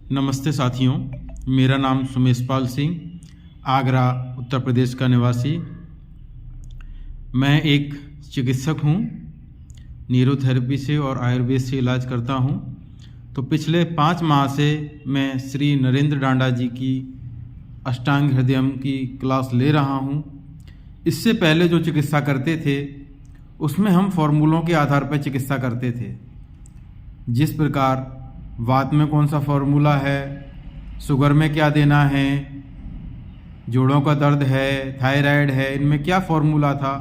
नमस्ते साथियों, मेरा नाम सुमेशपाल सिंह, आगरा उत्तर प्रदेश का निवासी। मैं एक चिकित्सक हूँ। न्यूरोथेरेपी से और आयुर्वेद से इलाज करता हूँ। तो पिछले 5 माह से मैं श्री नरेंद्र डांडा जी की अष्टांग हृदयम की क्लास ले रहा हूँ। इससे पहले जो चिकित्सा करते थे उसमें हम फॉर्मूलों के आधार पर चिकित्सा करते थे। जिस प्रकार वात में कौन सा फॉर्मूला है, शुगर में क्या देना है, जोड़ों का दर्द है, थायराइड है, इनमें क्या फॉर्मूला था,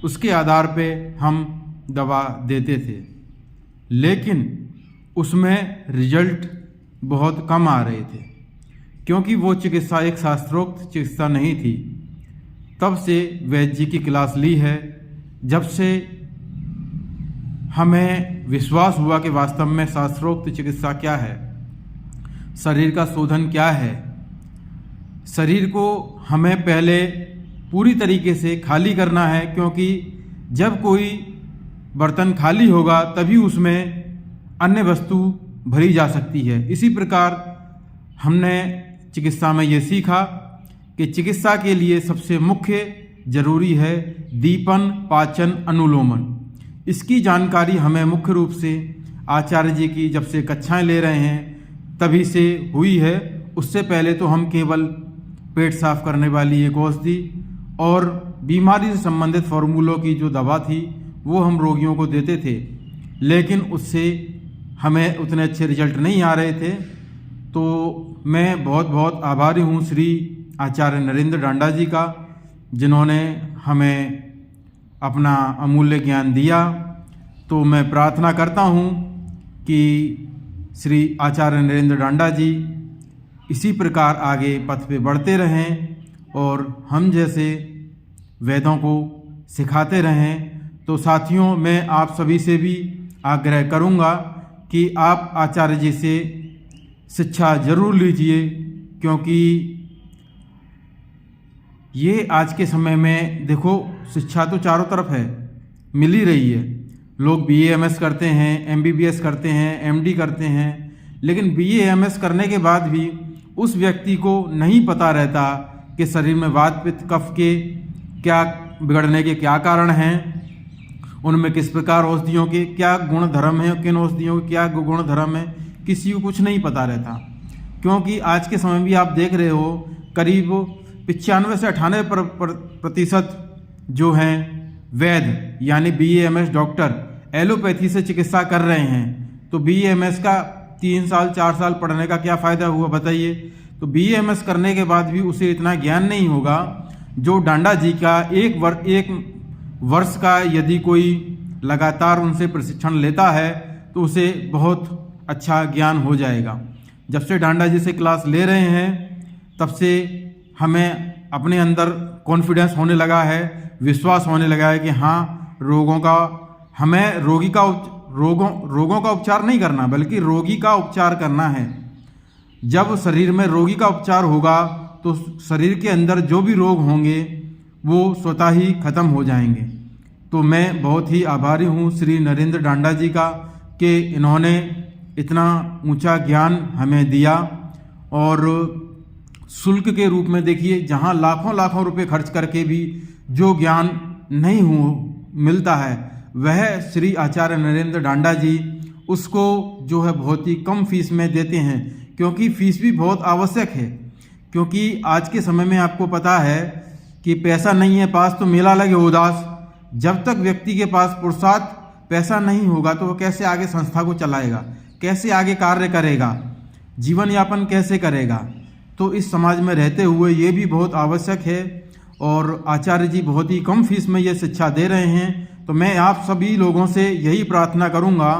उसके आधार पे हम दवा देते थे। लेकिन उसमें रिजल्ट बहुत कम आ रहे थे, क्योंकि वो चिकित्सा एक शास्त्रोक्त चिकित्सा नहीं थी। तब से वैद्य जी की क्लास ली है, जब से हमें विश्वास हुआ कि वास्तव में शास्त्रोक्त चिकित्सा क्या है, शरीर का शोधन क्या है। शरीर को हमें पहले पूरी तरीके से खाली करना है, क्योंकि जब कोई बर्तन खाली होगा तभी उसमें अन्य वस्तु भरी जा सकती है। इसी प्रकार हमने चिकित्सा में ये सीखा कि चिकित्सा के लिए सबसे मुख्य जरूरी है दीपन, पाचन, अनुलोमन। इसकी जानकारी हमें मुख्य रूप से आचार्य जी की जब से कक्षाएं ले रहे हैं तभी से हुई है। उससे पहले तो हम केवल पेट साफ करने वाली एक औषधि और बीमारी से संबंधित फॉर्मूलों की जो दवा थी वो हम रोगियों को देते थे, लेकिन उससे हमें उतने अच्छे रिजल्ट नहीं आ रहे थे। तो मैं बहुत बहुत आभारी हूँ श्री आचार्य नरेंद्र डांडा जी का, जिन्होंने हमें अपना अमूल्य ज्ञान दिया। तो मैं प्रार्थना करता हूँ कि श्री आचार्य नरेंद्र डांडा जी इसी प्रकार आगे पथ पे बढ़ते रहें और हम जैसे वेदों को सिखाते रहें। तो साथियों, मैं आप सभी से भी आग्रह करूँगा कि आप आचार्य जी से शिक्षा जरूर लीजिए, क्योंकि ये आज के समय में देखो शिक्षा तो चारों तरफ है, मिल ही रही है। लोग BA MS करते हैं, MBBS करते हैं, MD करते हैं, लेकिन BA MS करने के बाद भी उस व्यक्ति को नहीं पता रहता कि शरीर में वात पित्त कफ के क्या बिगड़ने के क्या कारण हैं, उनमें किस प्रकार औषधियों के क्या गुण धर्म हैं, किन औषधियों के क्या गुण धर्म हैं, किसी को कुछ नहीं पता रहता। क्योंकि आज के समय भी आप देख रहे हो करीब 95 से 98% जो हैं वैद्य यानी BA MS डॉक्टर एलोपैथी से चिकित्सा कर रहे हैं। तो BA MS का 3 साल 4 साल पढ़ने का क्या फ़ायदा हुआ बताइए। तो BA MS करने के बाद भी उसे इतना ज्ञान नहीं होगा जो डांडा जी का एक वर्ष का यदि कोई लगातार उनसे प्रशिक्षण लेता है तो उसे बहुत अच्छा ज्ञान हो जाएगा। जब से डांडा जी से क्लास ले रहे हैं तब से हमें अपने अंदर कॉन्फिडेंस होने लगा है, विश्वास होने लगा है कि हाँ, रोगों का उपचार नहीं करना बल्कि रोगी का उपचार करना है। जब शरीर में रोगी का उपचार होगा तो शरीर के अंदर जो भी रोग होंगे वो स्वतः ही खत्म हो जाएंगे। तो मैं बहुत ही आभारी हूँ श्री नरेंद्र डांडा जी का कि इन्होंने इतना ऊंचा ज्ञान हमें दिया। और शुल्क के रूप में देखिए, जहाँ लाखों लाखों रुपए खर्च करके भी जो ज्ञान नहीं मिलता है वह श्री आचार्य नरेंद्र डांडा जी उसको जो है बहुत ही कम फीस में देते हैं, क्योंकि फीस भी बहुत आवश्यक है। क्योंकि आज के समय में आपको पता है कि पैसा नहीं है पास तो मेला लगे उदास। जब तक व्यक्ति के पास पुरुषार्थ पैसा नहीं होगा तो वह कैसे आगे संस्था को चलाएगा, कैसे आगे कार्य करेगा, जीवन यापन कैसे करेगा। तो इस समाज में रहते हुए ये भी बहुत आवश्यक है और आचार्य जी बहुत ही कम फीस में ये शिक्षा दे रहे हैं। तो मैं आप सभी लोगों से यही प्रार्थना करूंगा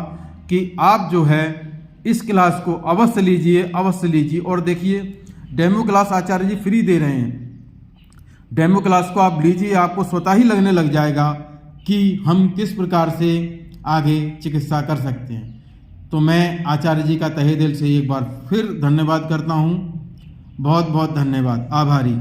कि आप जो है इस क्लास को अवश्य लीजिए। और देखिए, डेमो क्लास आचार्य जी फ्री दे रहे हैं। डेमो क्लास को आप लीजिए, आपको स्वतः ही लगने लग जाएगा कि हम किस प्रकार से आगे चिकित्सा कर सकते हैं। तो मैं आचार्य जी का तहे दिल से एक बार फिर धन्यवाद करता हूँ। बहुत बहुत धन्यवाद, आभारी।